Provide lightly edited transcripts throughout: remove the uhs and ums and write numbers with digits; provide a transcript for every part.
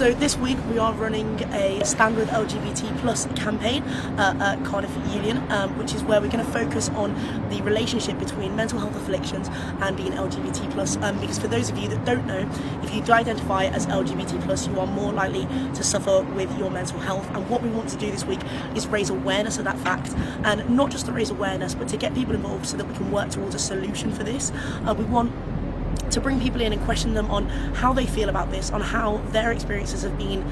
So this week we are running a Stand with LGBT Plus campaign at Cardiff Union, which is where we're going to focus on the relationship between mental health afflictions and being LGBT plus. Because for those of you that don't know, if you do identify as LGBT plus, you are more likely to suffer with your mental health. And what we want to do this week is raise awareness of that fact, and not just to raise awareness, but to get people involved so that we can work towards a solution for this. We want to bring people in and question them on how they feel about this, on how their experiences have been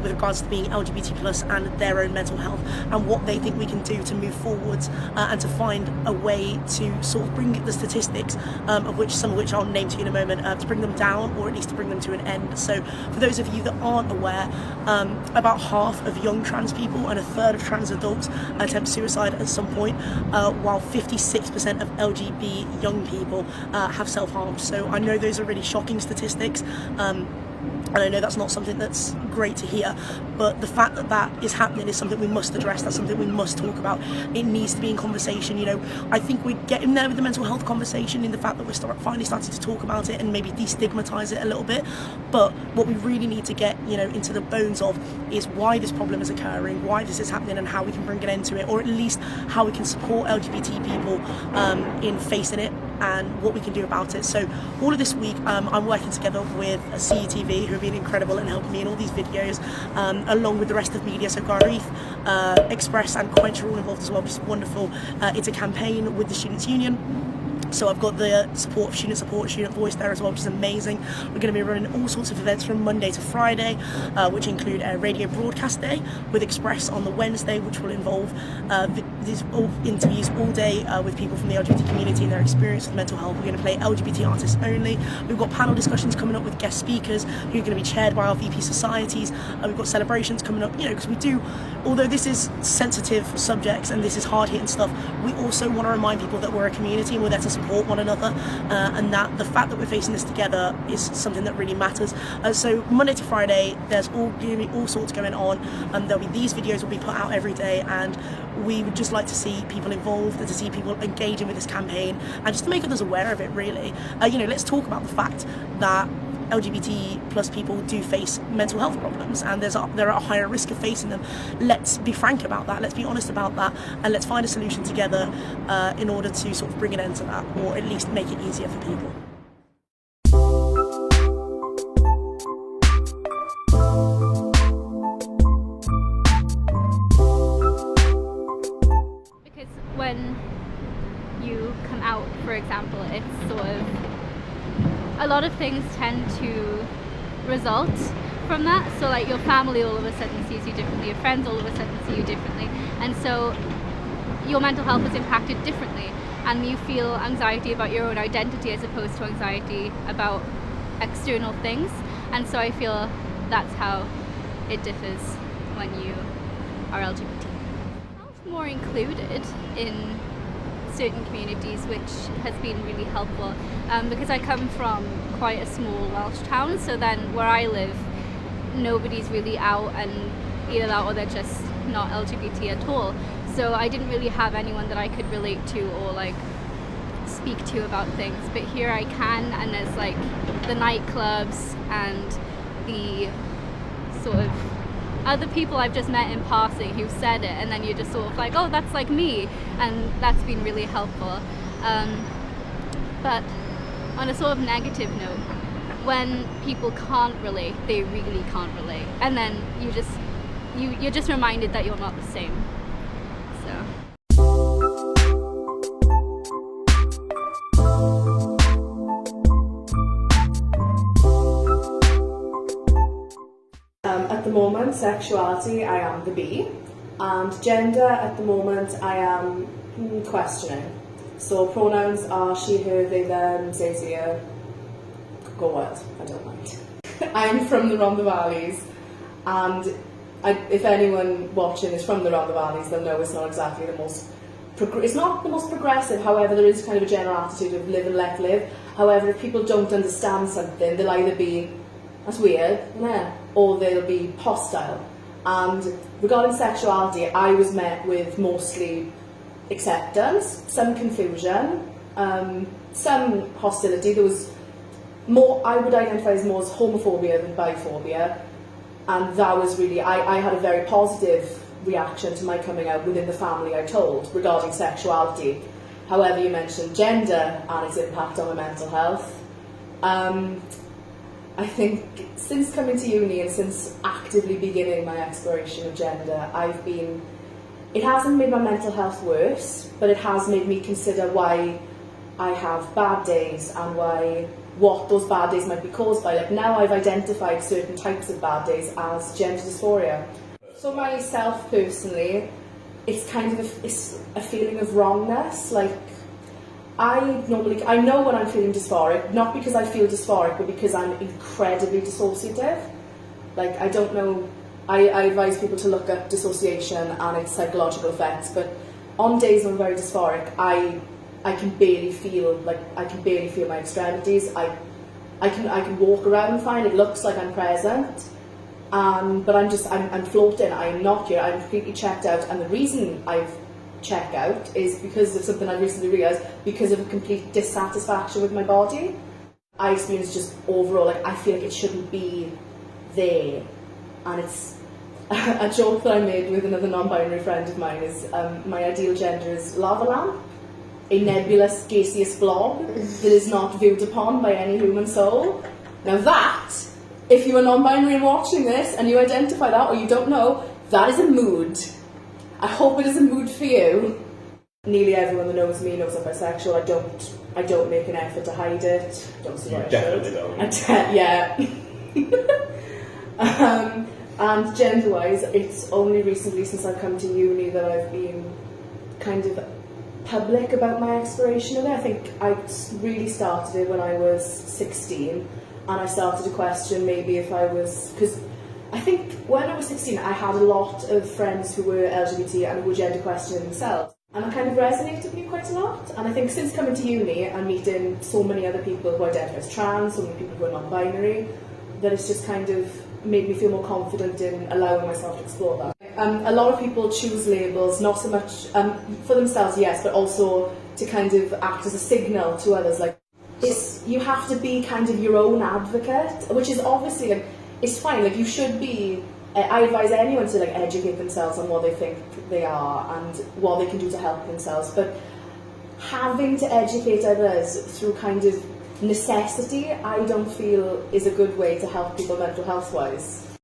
with regards to being LGBT plus and their own mental health, and what they think we can do to move forwards and to find a way to sort of bring the statistics, some of which I'll name to you in a moment, to bring them down, or at least to bring them to an end. So for those of you that aren't aware, about half of young trans people and a third of trans adults attempt suicide at some point, while 56% of LGBT young people have self-harm. So I know those are really shocking statistics, and I know that's not something that's great to hear, but the fact that that is happening is something we must address. That's something we must talk about. It needs to be in conversation. You know, I think we're getting there with the mental health conversation, in the fact that we're finally starting to talk about it and maybe destigmatise it a little bit. But what we really need to get, you know, into the bones of is why this problem is occurring, why this is happening, and how we can bring an end to it, or at least how we can support LGBT people in facing it, and what we can do about it. So all of this week I'm working together with CETV, who have been incredible in helping me in all these videos, along with the rest of media. So Gareth, Express and Quench are all involved as well, which is wonderful. It's a campaign with the Students' Union. So I've got the support, Student Voice there as well, which is amazing. We're going to be running all sorts of events from Monday to Friday, which include a radio broadcast day with Express on the Wednesday, which will involve these interviews all day with people from the LGBT community and their experience with mental health. We're going to play LGBT artists only. We've got panel discussions coming up with guest speakers who are going to be chaired by our VP societies. We've got celebrations coming up, you know, because we do, although this is sensitive subjects and this is hard-hitting stuff, we also want to remind people that we're a community and we're there to support one another, and that the fact that we're facing this together is something that really matters. So Monday to Friday, there's going to be all sorts going on. There'll be these videos will be put out every day, and we would just like to see people involved and to see people engaging with this campaign, and just to make others aware of it, really. You know, let's talk about the fact that LGBT plus people do face mental health problems, and they're at a higher risk of facing them. Let's be frank about that, let's be honest about that, and let's find a solution together in order to sort of bring an end to that, or at least make it easier for people. Because when you come out, for example, it's sort of, a lot of things tend to result from that. So like your family all of a sudden sees you differently, your friends all of a sudden see you differently, and so your mental health is impacted differently, and you feel anxiety about your own identity as opposed to anxiety about external things. And so I feel that's how it differs when you are LGBT. I'm more included in certain communities, which has been really helpful, because I come from quite a small Welsh town, so then where I live nobody's really out, and either that or they're just not LGBT at all. So I didn't really have anyone that I could relate to or like speak to about things, but here I can, and there's like the nightclubs and the sort of other people I've just met in passing who've said it, and then you're just sort of like, oh, that's like me, and that's been really helpful. But on a sort of negative note, when people can't relate, they really can't relate, and then you're just reminded that you're not the same. So. At the moment, sexuality, I am the B, and gender, at the moment, I am questioning. So pronouns are she, her, they, them, they, they, go what, I don't mind. I'm from the Rhondda Valleys, and if anyone watching is from the Rhondda Valleys, they'll know it's not exactly the most progressive. However, there is kind of a general attitude of live and let live. However, if people don't understand something, they'll either be, that's weird, yeah, or they'll be hostile. And regarding sexuality, I was met with mostly acceptance, some confusion, some hostility. There was more, I would identify as more as homophobia than biphobia. And that was really, I had a very positive reaction to my coming out within the family I told regarding sexuality. However, you mentioned gender and its impact on my mental health. I think since coming to uni and since actively beginning my exploration of gender, it hasn't made my mental health worse, but it has made me consider why I have bad days and what those bad days might be caused by. Like now I've identified certain types of bad days as gender dysphoria. For myself personally, it's kind of a feeling of wrongness. Like I know when I'm feeling dysphoric, not because I feel dysphoric, but because I'm incredibly dissociative. Like I don't know, I advise people to look up dissociation and its psychological effects, but on days when I'm very dysphoric, I can barely feel my extremities. I can walk around fine, it looks like I'm present, but I'm floating, I'm not here, I'm completely checked out, and the reason I've checked out is because of something I've recently realised, because of a complete dissatisfaction with my body. I experience just overall, like I feel like it shouldn't be there, and it's a joke that I made with another non-binary friend of mine is my ideal gender is lava lamp, a nebulous gaseous blob that is not viewed upon by any human soul. Now that, if you are non-binary and watching this and you identify that or you don't know, that is a mood. I hope it is a mood for you. Nearly everyone that knows me knows I'm bisexual. I don't make an effort to hide it. Don't see what I should. Yeah. And gender-wise, it's only recently since I've come to uni that I've been kind of public about my exploration of it. I think I really started it when I was 16, and I started to question maybe if I was, because I think when I was 16 I had a lot of friends who were LGBT and who were gender questioning themselves, and it kind of resonated with me quite a lot. And I think since coming to uni and meeting so many other people who identify as trans, so many people who are non-binary, that it's just kind of made me feel more confident in allowing myself to explore that. A lot of people choose labels not so much for themselves, yes, but also to kind of act as a signal to others. Like you have to be kind of your own advocate, which is obviously like it's fine. Like you should be. I advise anyone to like educate themselves on what they think they are and what they can do to help themselves. But having to educate others through kind of necessity, I don't feel is a good way to help people mental health wise.